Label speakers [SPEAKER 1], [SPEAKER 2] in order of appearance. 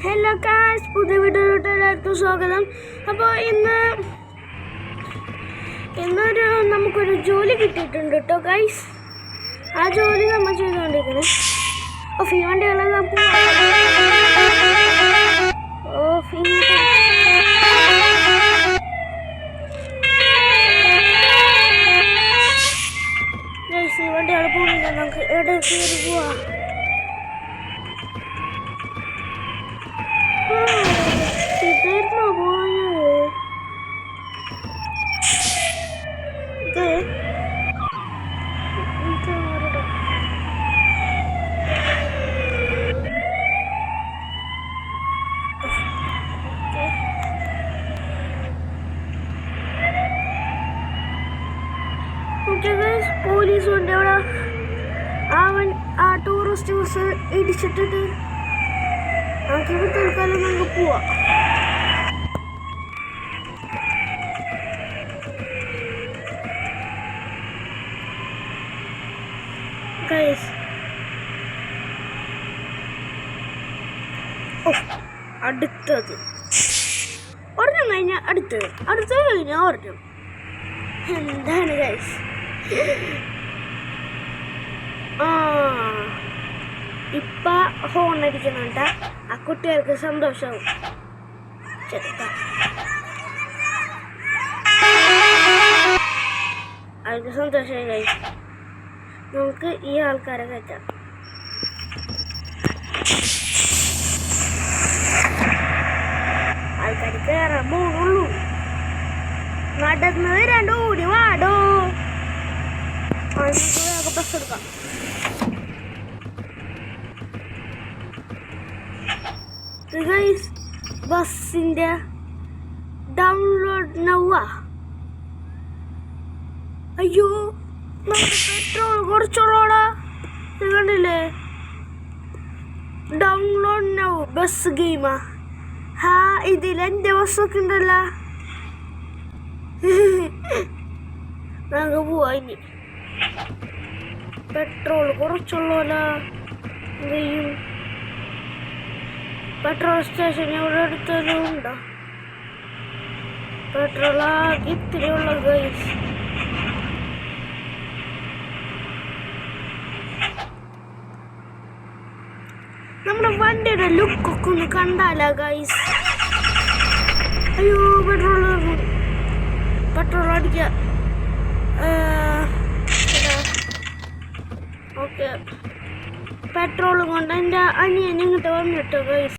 [SPEAKER 1] Hello guys, പുതിയ വീഡിയോയിലോട്ട് എല്ലാവർക്കും സ്വാഗതം. അപ്പോൾ ഇന്നൊരു നമുക്കൊരു ജോലി കിട്ടിയിട്ടുണ്ട് കേട്ടോ ഗായ്സ്. ആ ജോലി നമ്മൾ ചെയ്തുകൊണ്ടിരിക്കണം. ഫീ വണ്ടികളെല്ലാം നമുക്ക് ഈ വണ്ടികൾ പോകുന്നില്ല, നമുക്ക് എവിടെ കയറി പോവാം. ഇതായിരുന്നോ പോയത്? പോലീസ് ഉണ്ട് അവിടെ. ആ ടൂറിസ്റ്റ് ബസ് ഇടിച്ചിട്ടിട്ട് നമുക്കിപ്പോൾ തൽക്കാലം നമുക്ക് പോവാം. അടുത്തത് ഒരെണ്ണം കഴിഞ്ഞാൽ അടുത്തത് കഴിഞ്ഞാൽ ഒരെണ്ണം. എന്താണ് ഗൈസ്? ഇപ്പൊ ഹോൺ അടിക്കുന്നുണ്ട. ആ കുട്ടികൾക്ക് സന്തോഷവും. അവർക്ക് സന്തോഷമായി ഗൈസ്. നമുക്ക് ഈ ആൾക്കാരെ കയറ്റാം. ആൾക്കാർ കയറാൻ പോകുന്നുള്ളൂ. നടന്ന് വരാണ്ട് ഓടി വാടോ. ബസ് എടുക്കാം. ബസ്സിന്റെ ഡൗൺലോഡ് നൗവാ. അയ്യോ, പെട്രോൾ കുറച്ചുള്ളോടാ. കണ്ടില്ലേ? ഡൗൺലോഡ് നൗ ബസ് ഗെയിമാ. ഇതിൽ എൻ്റെ ബസ്സൊക്കെ ഉണ്ടല്ലോ. നമുക്ക് പോവാ. ഇനി പെട്രോൾ കുറച്ചുള്ളോല. എന്ത് ചെയ്യും? പെട്രോൾ സ്റ്റേഷൻ ഇവിടെ അടുത്തൊന്നും ഉണ്ടോ? പെട്രോൾ ആകെ ഇത്രയുള്ള ഗൈസ്. നമ്മുടെ വണ്ടിയുടെ ലുക്കൊക്കെ ഒന്ന് കണ്ടാലോ ഗൈസ്. അയ്യോ, പെട്രോൾ അടിക്കുക. ഓക്കെ, പെട്രോൾ കൊണ്ട് എൻ്റെ അനിയൻ ഇങ്ങോട്ട് വന്നിട്ടോ ഗൈസ്.